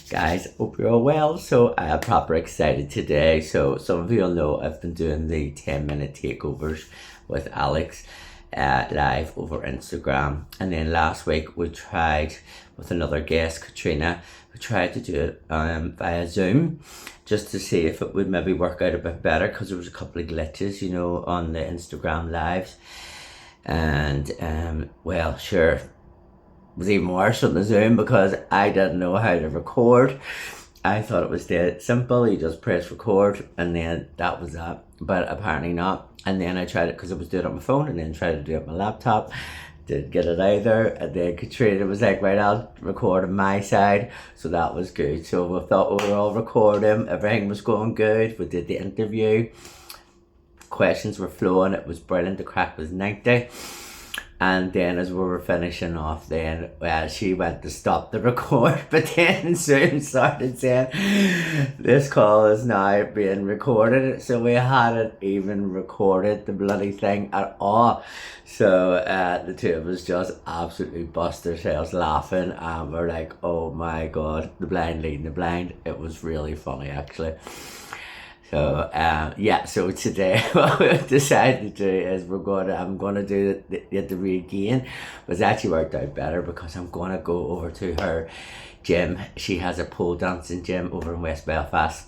Guys, hope you're all well. So I'm proper excited today. So some of you will know I've been doing the 10-minute takeovers with Alex live over Instagram. And then last week we tried with another guest, Katrina. We tried to do it via Zoom just to see if it would maybe work out a bit better, because there was a couple of glitches, you know, on the Instagram lives. And well, sure, was even worse on the Zoom because I didn't know how to record. I thought it was dead simple. You just press record and then that was that. But apparently not. And then I tried it because I was doing it on my phone, and then tried to do it on my laptop. Didn't get it either. And then Katrina was like, right, I'll record on my side. So that was good. So we thought we were all recording. Everything was going good. We did the interview. Questions were flowing. It was brilliant. The crack was 90. And then as we were finishing off, then she went to stop the record, but then Zoom started saying this call is now being recorded. So we hadn't even recorded the bloody thing at all. So the two of us just absolutely bust ourselves laughing, and we're like, oh my god, the blind leading the blind. It was really funny, actually. So yeah, so today what we've decided to do is I'm gonna do the interview again, but it's actually worked out better because I'm gonna go over to her gym. She has a pole dancing gym over in West Belfast.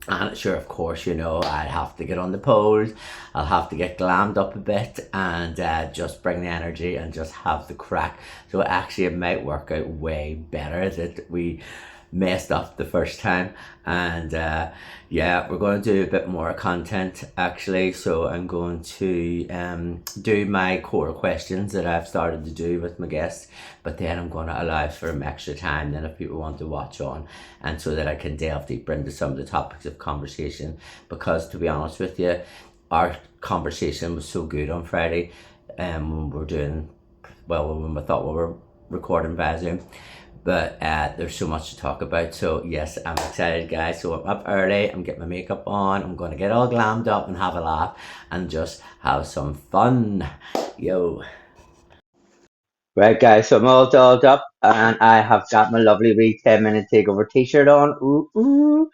And sure, of course, you know, I'd have to get on the poles, I'll have to get glammed up a bit, and just bring the energy and just have the crack. So actually it might work out way better that we messed up the first time. And yeah, we're going to do a bit more content actually. So I'm going to do my core questions that I've started to do with my guests, but then I'm going to allow for some extra time then if people want to watch on, and so that I can delve deeper into some of the topics of conversation. Because to be honest with you, our conversation was so good on Friday when we were doing, well, when we thought we were recording via Zoom. But there's so much to talk about. So yes, I'm excited, guys. So I'm up early, I'm getting my makeup on, I'm going to get all glammed up and have a laugh and just have some fun. Yo. Right, guys, so I'm all dolled up and I have got my lovely wee 10-minute takeover t-shirt on. Ooh, ooh.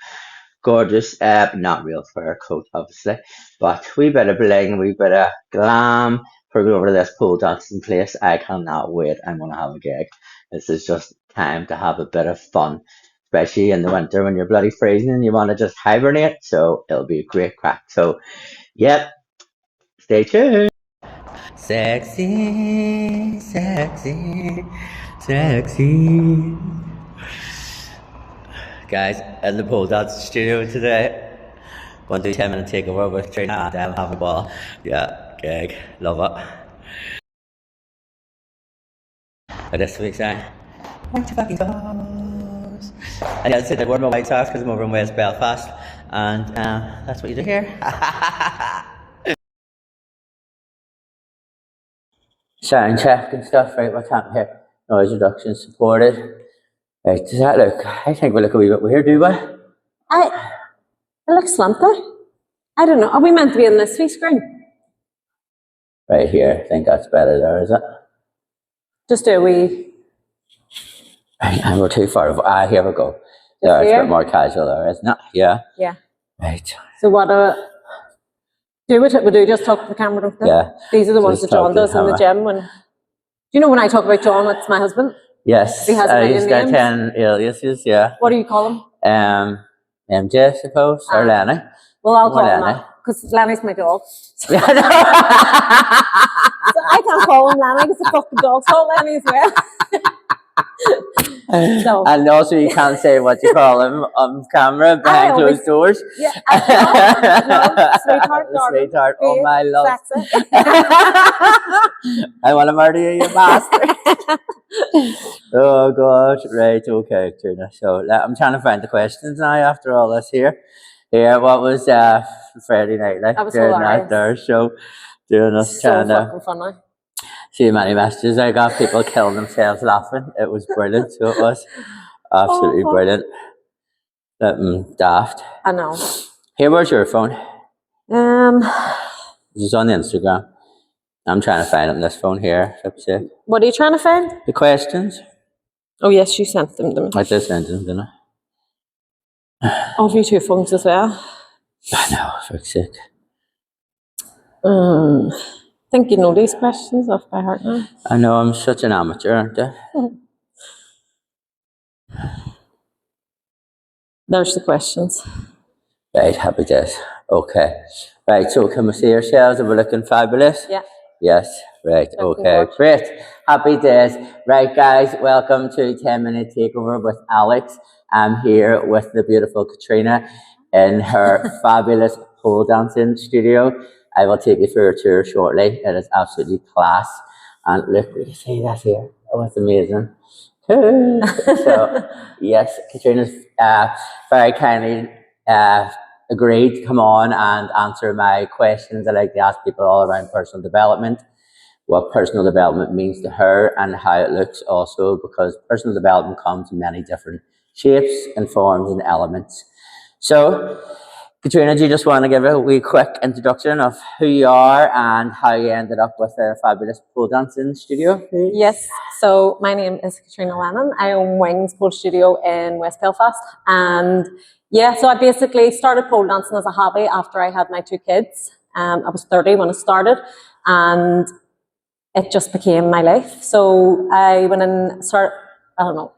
Gorgeous, not real fur coat, obviously, but wee bit of bling, wee bit of glam. For going over to this pole dancing place. I cannot wait. I'm gonna have a gig. This is just time to have a bit of fun, especially in the winter when you're bloody freezing and you want to just hibernate. So it'll be a great crack. So, yep, stay tuned. Sexy, sexy, sexy. Guys, in the pole dance studio today. Going to do 10-minute takeover with Trina, and I'm having a ball. Yeah, gig, love it. And this week's white fucking toes. And yeah, I said I wore my white socks because I'm over in West Belfast, and that's what you do here. Sound check and stuff, right? What's happening here? Noise reduction supported. Right, does that look? I think we look a wee bit weird, do we? It looks slumpy. I don't know. Are we meant to be on this wee screen? Right here. I think that's better there, is it? Just do a wee. Right, and we're too far. Here we go. There, it's a bit more casual there, isn't it? Yeah. Yeah. Right. So what do what we do, just talk to the camera, don't we? Yeah. These are the ones that John does in the gym. Do you know when I talk about John, it's my husband? Yes. He has he's got 10 aliases, yeah. What do you call him? MJ, I suppose, or Lenny. Well, I'll call him that, because Lenny's my dog. So I can't call him Lenny because the fucking dog's called Lenny as well. So. And also you can't say what you call him on camera behind closed doors. Yeah, sweetheart, sweetheart, oh my love. I want to murder you, you bastard. Oh god, right, okay, Trina. So I'm trying to find the questions now after all this here. Yeah, what was Friday night like? That was hilarious. Out there, so doing us so fucking funny. See many messages I got, people killing themselves laughing. It was brilliant. So it was absolutely brilliant. Daft. I know. Here, where's your phone? This is on the Instagram. I'm trying to find it on this phone here. What are you trying to find? The questions. Oh yes, you sent them to me. I just sent them, didn't I? Oh, have you two phones as well? I know, for fuck's sake. I think you know these questions off by heart now. I know, I'm such an amateur, aren't I? There's the questions. Right, happy days. Okay. Right, so can we see ourselves? Are we looking fabulous? Yeah. Yes, right, Looking okay, good. great. Happy days. Right, guys, welcome to 10-Minute Takeover with Alex. I'm here with the beautiful Katrina in her fabulous pole dancing studio. I will take you through a tour shortly. It is absolutely class. And look, you see that here? Oh, it's amazing. So, yes, Katrina's very kindly agreed to come on and answer my questions. I like to ask people all around personal development, what personal development means to her and how it looks also, because personal development comes in many different shapes and forms and elements. So, Katrina, do you just want to give a wee quick introduction of who you are and how you ended up with a fabulous pole dancing studio, please? Yes, so my name is Katrina Lennon. I own Wings Pole Studio in West Belfast. And yeah, so I basically started pole dancing as a hobby after I had my 2 kids. I was 30 when I started, and it just became my life. So I went and started, I don't know.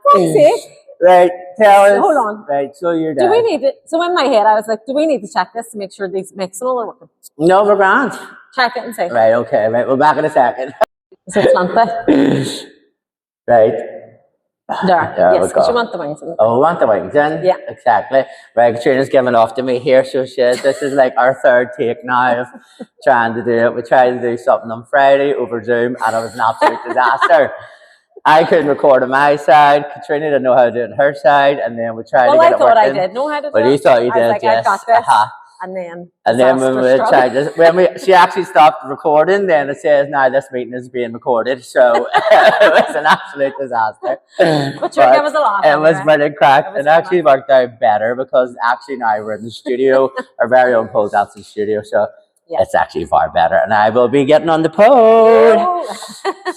Fuck's sake. Right, tell us. Hold on. Right, so you're Do we need it? So in my head, I was like, do we need to check this to make sure these mix and all are working? No, we're grand. Check it and say. Right, okay, right, we're back in a second. Is it slanted? Right. There, There we yes, because go. you want the wings in. Oh, we want the wings in? Yeah. Exactly. Right, Katrina's giving off to me here, so this is like our 3rd take now of trying to do it. We tried to do something on Friday over Zoom, and it was an absolute disaster. I couldn't record on my side. Katrina didn't know how to do it on her side, and then we tried to get it working. Well, I thought I did know how to do it. But you thought you did, I was like, yes. I got this. Uh-huh. And then when we tried this, she actually stopped recording, then it says now this meeting is being recorded. So it was an absolute disaster. But sure, it was a lot. It was pretty crack. It actually worked out better because actually now we're in the studio, our very own pole dancing studio. So it's actually far better. And I will be getting on the pole.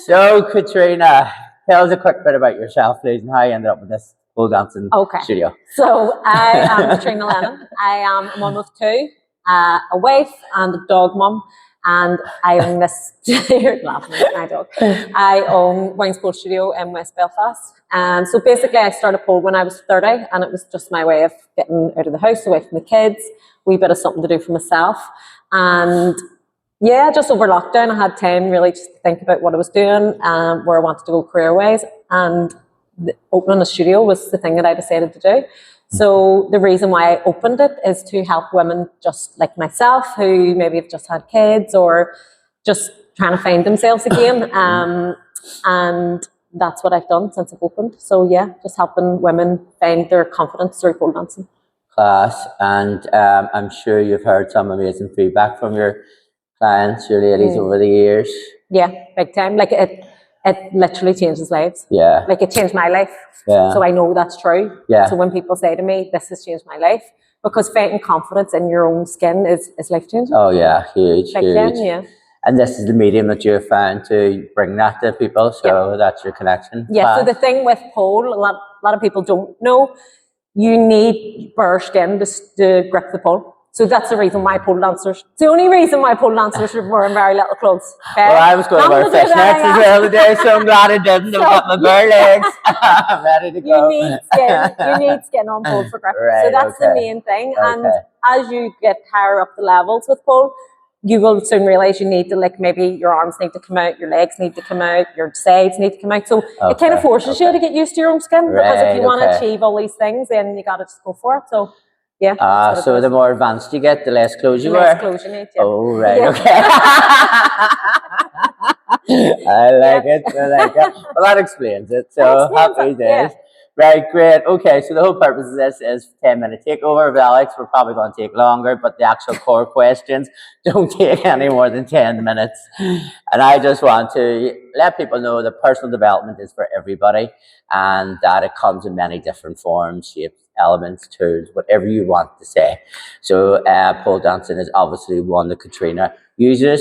So Katrina, tell us a quick bit about yourself, please, and how you ended up with this pole dancing studio. So I am Katrina Lennon. I am a mum of 2, a wife and a dog mum, and I own this. You're laughing at my dog. I own Wings Pole Studio in West Belfast. And so basically, I started pole when I was 30, and it was just my way of getting out of the house, away from the kids, a wee bit of something to do for myself. And yeah, just over lockdown, I had time really just to think about what I was doing, where I wanted to go career-wise, and opening a studio was the thing that I decided to do. So the reason why I opened it is to help women just like myself who maybe have just had kids or just trying to find themselves again. And that's what I've done since I've opened. So yeah, just helping women find their confidence through pole dancing. Class. And I'm sure you've heard some amazing feedback from your clients, your ladies over the years. Yeah, big time. Like it literally changes lives. Yeah. Like it changed my life. Yeah. So I know that's true. Yeah. So when people say to me, this has changed my life, because finding confidence in your own skin is life changing. Oh yeah, huge, big huge. time, yeah. And this is the medium that you've found to bring that to people. So that's your connection. Yeah. So the thing with pole, a lot of people don't know, you need bare skin to grip the pole. So that's the reason why pole dancers, it's the only reason why pole dancers are wearing very little clothes. Okay? Well, I was going to wear fishnets as well today, so I'm glad I didn't. I've got my bare legs. I'm ready to go. You need skin on pole for grip. Right, so that's the main thing. And as you get higher up the levels with pole, you will soon realize you need to, like, maybe your arms need to come out, your legs need to come out, your sides need to come out. So it kind of forces you to get used to your own skin, because if you want to achieve all these things, then you got to just go for it. So yeah. So the more advanced you get, the less clothes you wear. Less clothes you need. Yeah. Oh right, okay. I like it. Well, that explains it. So happy days. Yeah. Right, great. Okay, so the whole purpose of this is 10-minute takeover with Alex. We're probably going to take longer, but the actual core questions don't take any more than 10 minutes. And I just want to let people know that personal development is for everybody, and that it comes in many different forms, shapes, elements, tools, whatever you want to say. So pole dancing is obviously one that Katrina uses.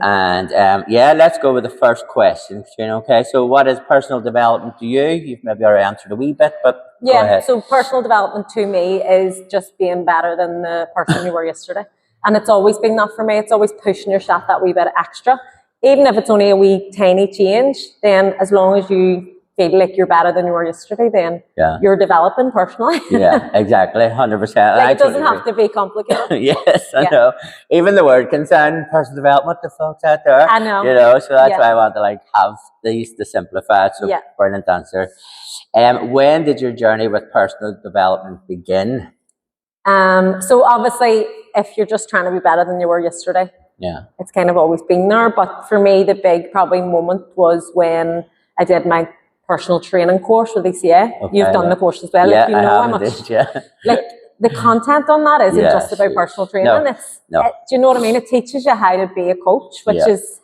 And yeah, let's go with the first question, Katrina. Okay, so what is personal development to you? You've maybe already answered a wee bit, but go ahead. So personal development to me is just being better than the person you were yesterday. And it's always been that for me. It's always pushing yourself that wee bit extra. Even if it's only a wee tiny change, then as long as you feel like you're better than you were yesterday, then you're developing personally. Yeah, exactly, 100%. Like, it doesn't have to be complicated. Yes, I know. Even the word can sound personal development to folks out there. I know. You know, so that's why I want to like have these to simplify it. So brilliant answer. When did your journey with personal development begin? So obviously, if you're just trying to be better than you were yesterday, it's kind of always been there. But for me, the big probably moment was when I did my personal training course with ECA. You've done the course as well. Yeah, you know how much. Like the content on that isn't just about personal training. Do you know what I mean? It teaches you how to be a coach, which is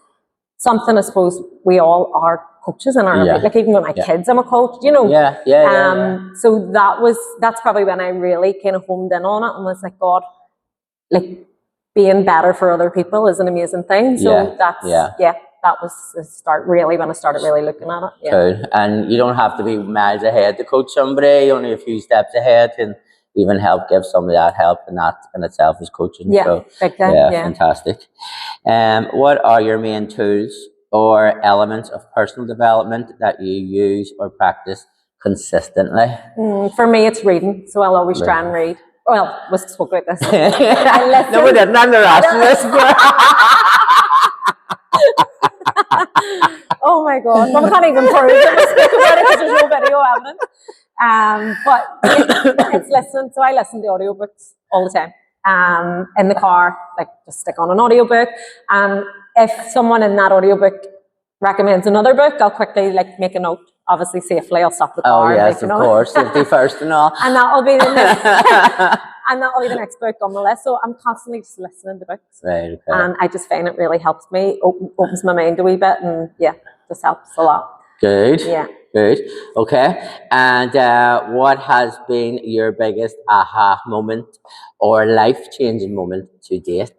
something I suppose we all are coaches in our like even with my kids, I'm a coach. You know. So that's probably when I really kind of homed in on it and was like, God, like being better for other people is an amazing thing. So that was the start really when I started really looking at it. Cool. And you don't have to be miles ahead to coach somebody. Only a few steps ahead can even help give somebody that help, and that in itself is coaching. So, fantastic. What are your main tools or elements of personal development that you use or practice consistently? For me, it's reading. So I'll always try and read. Well, we spoke about this. No, we didn't. I'm the rest of this. Oh my God. Well, we can't even prove it. We speak about it because there's no video evidence. But it's listening. So I listen to audiobooks all the time. In the car, like just stick on an audiobook. If someone in that audiobook recommends another book, I'll quickly like make a note. Obviously, safely, I'll stop the car. Oh yes, of course, safety first and all. And that'll be the next. And that'll be the next book on the list. So I'm constantly just listening to books. Right. Okay. And I just find it really helps me, opens my mind a wee bit, and just helps a lot. Good. Yeah. Good. Okay. And what has been your biggest aha moment or life-changing moment to date?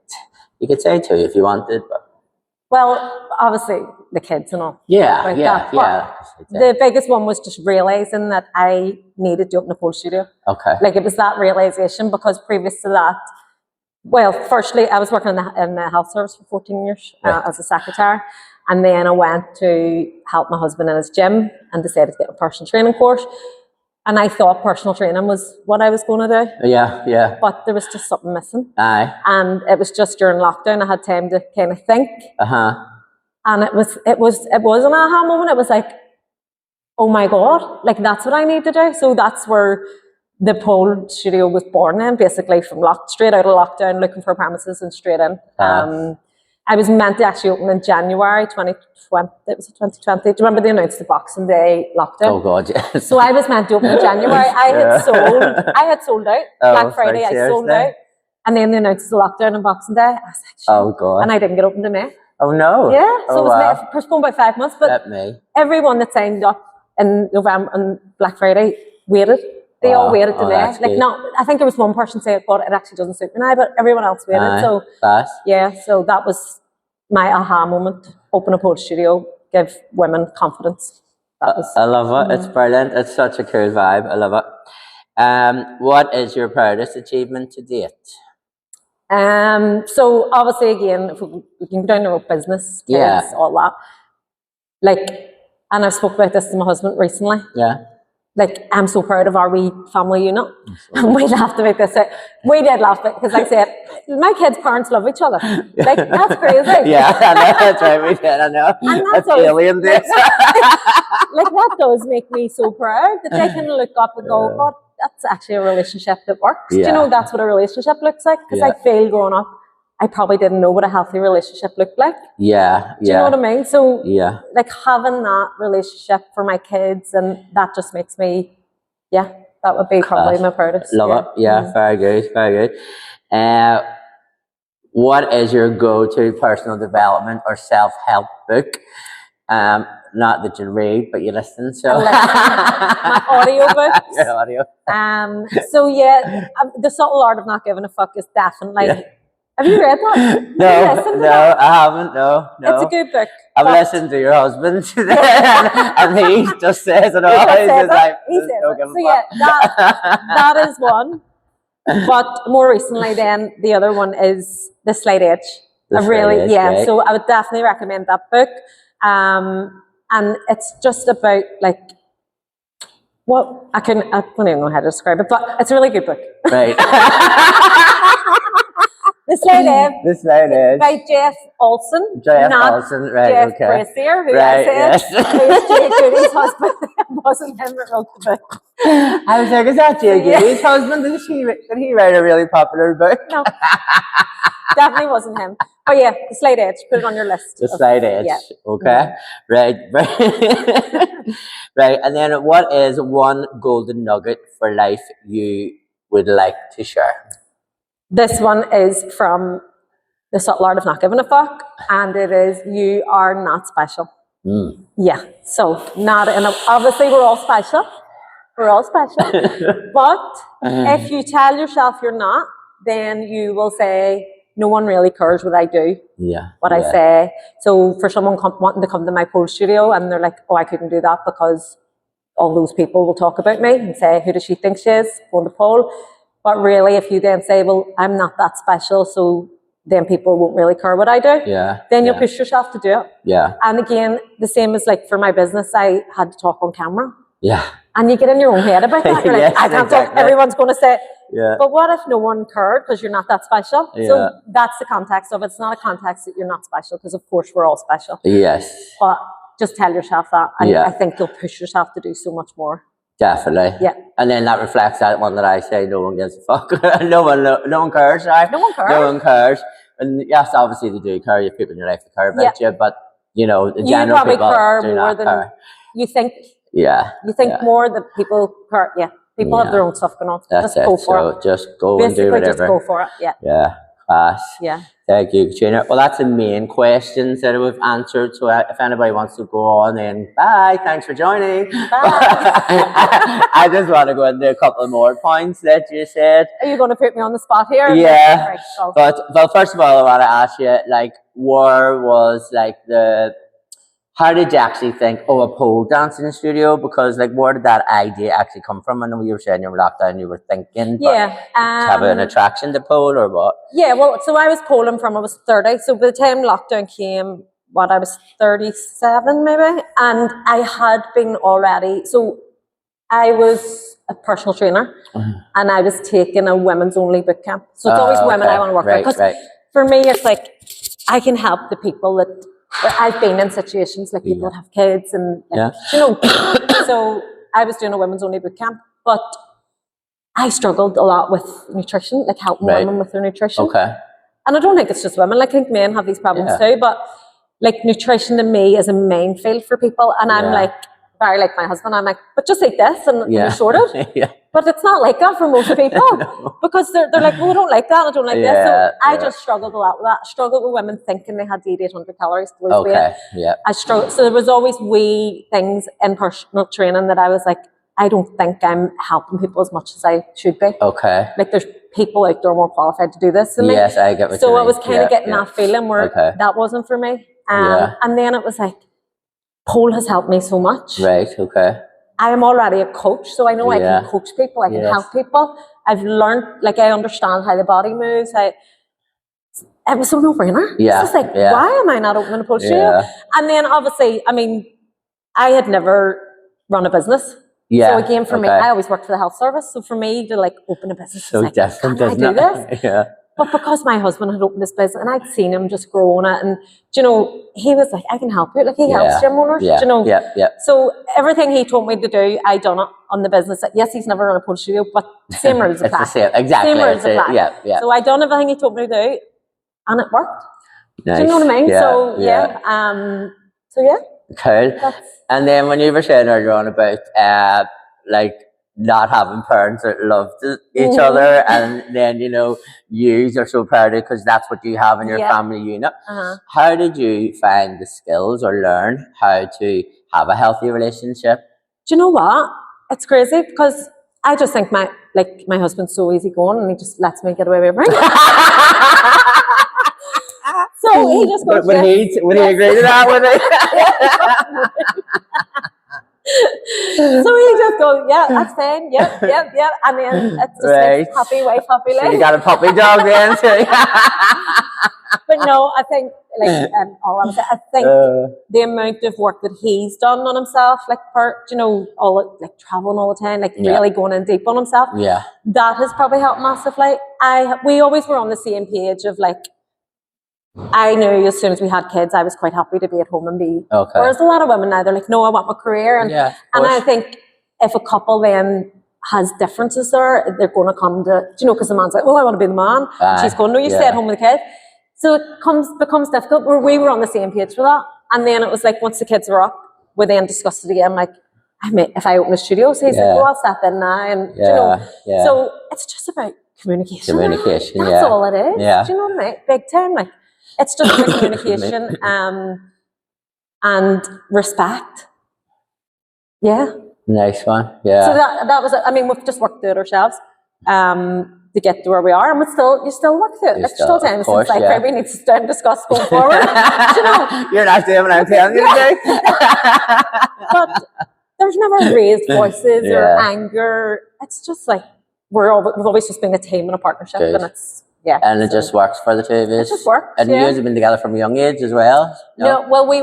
You could say two if you wanted. But... Well, obviously the kids and all. The biggest one was just realizing that I needed to open a pole studio. Okay. Like it was that realization because previous to that, well, firstly, I was working in the health service for 14 years as a secretary. And then I went to help my husband in his gym and decided to get a personal training course. And I thought personal training was what I was going to do. Yeah. But there was just something missing. Aye. And it was just during lockdown. I had time to kind of think. And it was an aha moment. It was like, oh my God, like that's what I need to do. So that's where the pole studio was born in, basically straight out of lockdown, looking for premises and straight in. I was meant to actually open in January 2020. It was 2020. Do you remember they announced the Boxing Day lockdown? Oh God, yes. So I was meant to open in January. I had sold out. Black Friday, I sold out. And then they announced the lockdown on Boxing Day. I was like, oh God. And I didn't get open in May. Oh no. Yeah. So it was postponed by 5 months. But everyone that signed up in November on Black Friday waited. They all waited to May. Like I think there was one person saying, God, it actually doesn't suit me now, but everyone else waited. So so that was my aha moment. Open a pole studio, give women confidence. I love it. It's brilliant. It's such a cool vibe. I love it. What is your proudest achievement to date? So obviously again, if we can go down the road, business, kids, all that. Like, and I've spoke about this to my husband recently. Like, I'm so proud of our wee family unit. And we laughed about this. We did laugh because like I said, my kids' parents love each other. Like, that's crazy. I know, that's right, we did, I know. And that's alien this. Like, that does make me so proud that they can look up and go, God, that's actually a relationship that works. Do you know, that's what a relationship looks like? Because I feel growing up, I probably didn't know what a healthy relationship looked like. Do you know what I mean? So, like having that relationship for my kids, and that just makes me, that would be probably my proudest. Love it. Very good, very good. What is your go-to personal development or self-help book? Not that you read, but you listen. So I listen. My audiobooks. Your audio. So yeah, The Subtle Art of Not Giving a Fuck is definitely. Yeah. Have you read that? No, Have you listened to that? I haven't. No. It's a good book. I've but- listened to your husband, and he just says it all. He He's says just like, He says "Don't it. give a So yeah, fuck." that is one. But more recently, then the other one is The Slight Edge. The Slight Edge, right. So I would definitely recommend that book. And it's just about like what I don't even know how to describe it, but it's a really good book. Right. The Slight Edge. The Slight Edge. By Jeff Olson. Jeff not Olson, right? Jeff Okay. Brazier, who Right, I said yes. who's Jay Goody's husband. It wasn't him that wrote the book. I was like, is that Jay Yeah. Goody's husband? Did he write a really popular book? No, definitely wasn't him. But yeah, The Slight Edge. Put it on your list. The Slight Edge. Yeah. Okay. Right. Right. And then what is one golden nugget for life you would like to share? This one is from The Subtle Art of Not Giving a Fuck, and it is you are not special. Yeah. So obviously we're all special. We're all special. But if you tell yourself you're not, then you will say, no one really cares what I do. Yeah. What I say. So for someone wanting to come to my pole studio and they're like, oh, I couldn't do that because all those people will talk about me and say, who does she think she is going to pole? But really, if you then say, well, I'm not that special, so then people won't really care what I do. Yeah. Then you'll push yourself to do it. Yeah. And again, the same as like for my business, I had to talk on camera. Yeah. And you get in your own head about that. You're like, Yes, I can't talk. exactly. Everyone's going to say, Yeah. but what if no one cared because you're not that special? Yeah. So that's the context of it. It's not a context that you're not special because of course we're all special. Yes. But just tell yourself that. And Yeah. I think you'll push yourself to do so much more. Definitely. Yeah. And then that reflects that one that I say, no one gives a fuck. no one cares, right? No one cares. No one cares. And yes, obviously they do care. You have people in your life that care about you, but you know, the You general probably people care do more not than care. you think. Yeah. You think more that people care. Yeah. People have Yeah. their own stuff going on. That's just it. go for So it. just go Basically, and do whatever. just go for it. Yeah. Yeah. Class. Yeah. Thank you, Katrina. Well, that's the main questions that we've answered. So if anybody wants to go on, then bye. Thanks for joining. I just want to go into a couple more points that you said. Are you going to put me on the spot here? Yeah. Right, so. But first of all, I want to ask you, like, where was like how did you actually think, oh, a pole dancing studio? Because like, where did that idea actually come from? I know you were saying you were locked down, you were thinking, but Yeah. have an attraction to pole or what? Yeah, well, so I was polling from I was 30. So by the time lockdown came, I was 37 maybe. And I had been already, so I was a personal trainer and I was taking a women's only boot camp. So it's always women I want to work with. Because for me, it's like, I can help the people that I've been in situations like people that have kids and like, you know, so I was doing a women's only boot camp, but I struggled a lot with nutrition, like helping women with their nutrition. Okay. And I don't think it's just women. Like I think men have these problems too, but like nutrition to me is a minefield for people. And I'm like, very like my husband, I'm like, but just eat this and you're sorted. But it's not like that for most people because they're like, well, I don't like that, I don't like this. So I just struggled a lot with that. I struggled with women thinking they had to eat 800 calories to lose weight. I struggled. So there was always wee things in personal training that I was like, I don't think I'm helping people as much as I should be. Okay. Like there's people out there more qualified to do this than me. Yes, I get what you mean. So I was kind of getting that feeling where that wasn't for me. And then it was like, pole has helped me so much. Right, okay. I am already a coach, so I know I can coach people, I can help people. I've learned, like I understand how the body moves. It was a no-brainer. Yeah. It's just like, why am I not opening a pole studio? And then obviously, I mean, I had never run a business. So again, for me, I always worked for the health service. So for me to like open a business, so like, different, can I do this? But because my husband had opened this business and I'd seen him just grow on it, and you know, he was like, I can help you. Like he helps gym owners, you know. So everything he told me to do, I done it on the business. Yes, he's never run a pole studio, but same rules apply. It's the same, exactly. Same rules apply. So I done everything he told me to do, and it worked. Nice. Do you know what I mean? So Cool. And then when you were saying earlier on about like not having parents that loved each other, and then you are so proud of because that's what you have in your family unit. How did you find the skills or learn how to have a healthy relationship? Do you know what? It's crazy because I just think my husband's so easygoing and he just lets me get away with everything. So he just goes. Would he agree to that? Would he? So he just goes, yeah, that's fine, yeah. And then it's just like happy wife, happy life. So you got a puppy dog then too. But no, I think I think the amount of work that he's done on himself, traveling all the time, really going in deep on himself. Yeah, that has probably helped massively. We always were on the same page of I knew as soon as we had kids, I was quite happy to be at home and be. Okay. Whereas a lot of women now, they're like, no, I want my career. And I think if a couple then has differences there, they're going to come to, because the man's like, well, I want to be the man. And she's going, no, you stay at home with the kids. So it becomes difficult. Where we were on the same page for that. And then it was like, once the kids were up, we then discussed it again. If I open a studio, so he's like, well, I'll step in now. And, so it's just about communication. That's all it is. Yeah. Do you know what I mean? Big time. It's just about communication and respect. Yeah. Nice one. Yeah. So that was it. I mean, we've just worked through it ourselves to get to where we are, and you still work through it. It's still time since we need to sit down and discuss going forward. You're not doing what I'm telling you to do. But there's never raised voices or anger. It's just we've always just been a team and a partnership, and it's. Yeah, and it just works for the two of you. It just works. And you guys have been together from a young age as well? No, well, we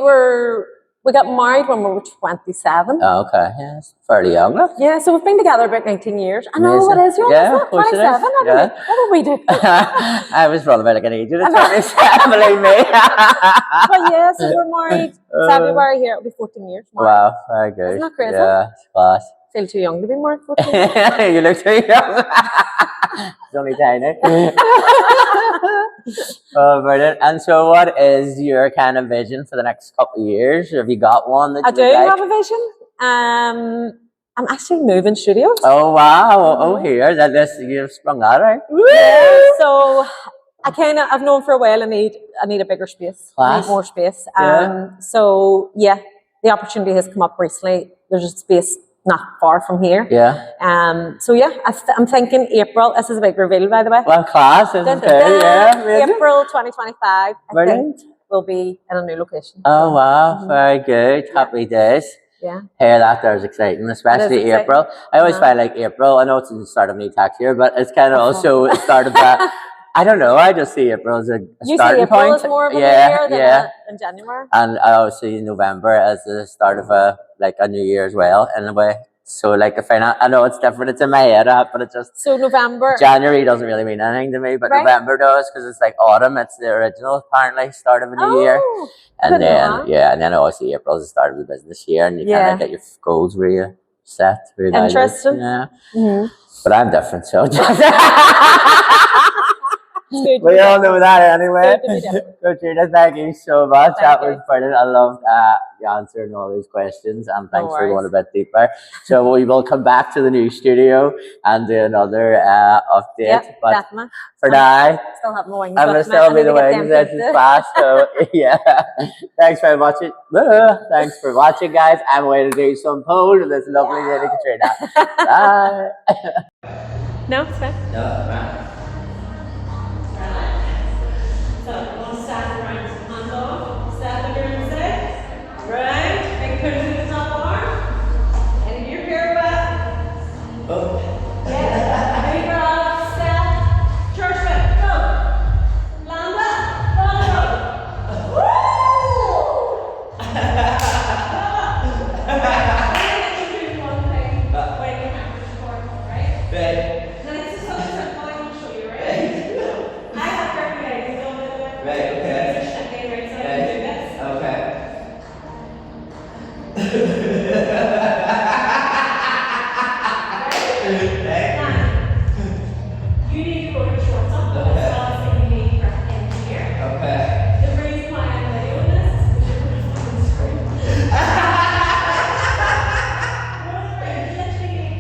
got married when we were 27. Oh, okay. Yeah, it's fairly young. Look. Yeah, so we've been together about 19 years. I know what is yours, yeah, 27. What did we do? I was probably about an age of 27, believe me. But yeah, so we're married February here. It'll be 14 years. Married. Wow, very good. Isn't that crazy? Yeah, it's class. Feel too young to be married 14 years. You look too young. It's only tiny. Oh, brilliant. And so what is your kind of vision for the next couple of years? Have you got one that I do have a vision. I'm actually moving studios. Oh, wow. Oh, here. You've sprung that out. Yeah, so I've known for a while I need a bigger space. I need more space. So yeah, the opportunity has come up recently. There's a space not far from here. Yeah. So yeah, I'm thinking April. This is a big reveal, by the way. Well, class. This is good. Yeah. April 2025. Brilliant. I think we'll be in a new location. Oh wow, very good. Happy days. Yeah. Hear that there's exciting, especially April. I always find April, I know it's the start of a new tax year, but it's kind of also the start of that. I don't know, I just see April as a starting April point. As more of a new year than January. And I also see November as the start of a new year as well, in a way. So I know it's different, it's in my head, but it just... So November... January doesn't really mean anything to me, but November does, because it's like autumn, it's the original, apparently, start of a new year. And then obviously April is the start of the business year, and you kind of get your goals reset. Interesting. Yeah. Mm-hmm. But I'm different, so... Good, we all know that anyway. Katrina, thank you so much. That was brilliant. I loved you answering all those questions, and thanks for going a bit deeper. So we will come back to the new studio and do another update. Yep, but definitely. for now, still have my wings. I'm gonna still be the wings. It's fast. So yeah, thanks very much. Thanks for watching, guys. I'm going to do some pole to this lovely lady Katrina. Bye. No, it's fine. No, right. So, one side around, hand off, step under and sit. Right, big push to the top arm. And your pirouette. Oh. Yeah, big grab, step, church foot, go. Land up, follow. Woo! I think you do one thing when you have your sport, right? Right. Then it's just something that I can show you, right? I have perfect legs. Right, okay. You need to go your shorts up. Obviously, you need grip in here. Okay. The reason why I'm videoing this is because you're going to fucking scream. Literally,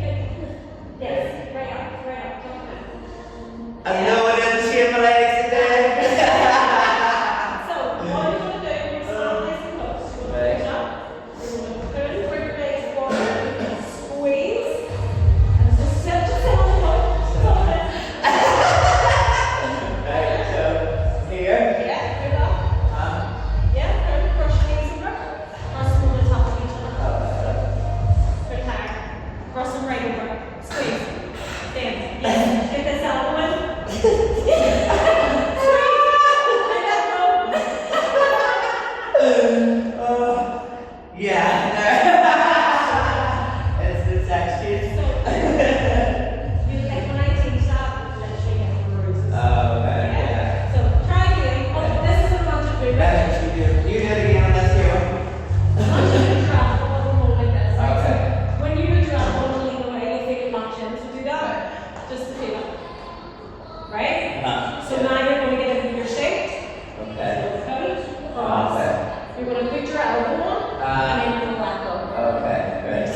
elbow on, and then you're going to let go. Okay, right.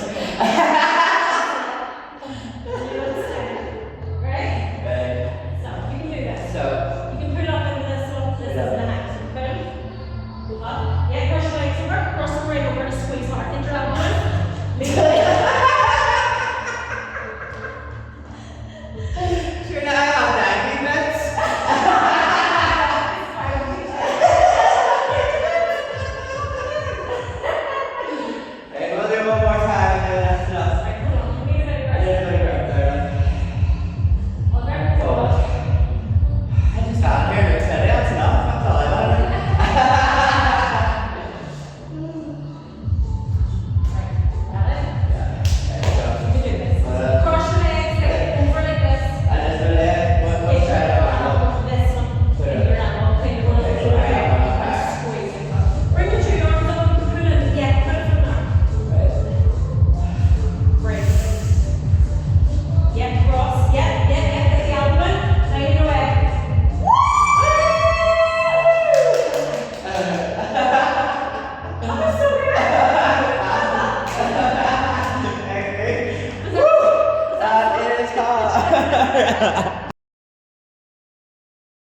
Right? Right. So you can do this. So, You can put it up into this one. This is the next one. Boom. Up. Yeah, cross your legs over. Cross them right over to squeeze hard. Get your elbow in. Leave it. sure now I have that defense. Okay, we'll do one more time and then that's enough. Right, hold on. Give me a bit of I didn't really grab there. Oh, there. Oh. I just got here and said that's enough. That's all I wanted. Got it? Yeah. Okay, so, You can do this. Cross your legs, like over like this. and then so that one Get your side of my elbow. This one. Get your elbow. Take one of the two. Squeeze it up. Bring your two arms up. Put it. Yeah, put it from there. Great. Yeah, cross. Yeah. Get the elbow in. Now you know it. I'm so good. That is hard.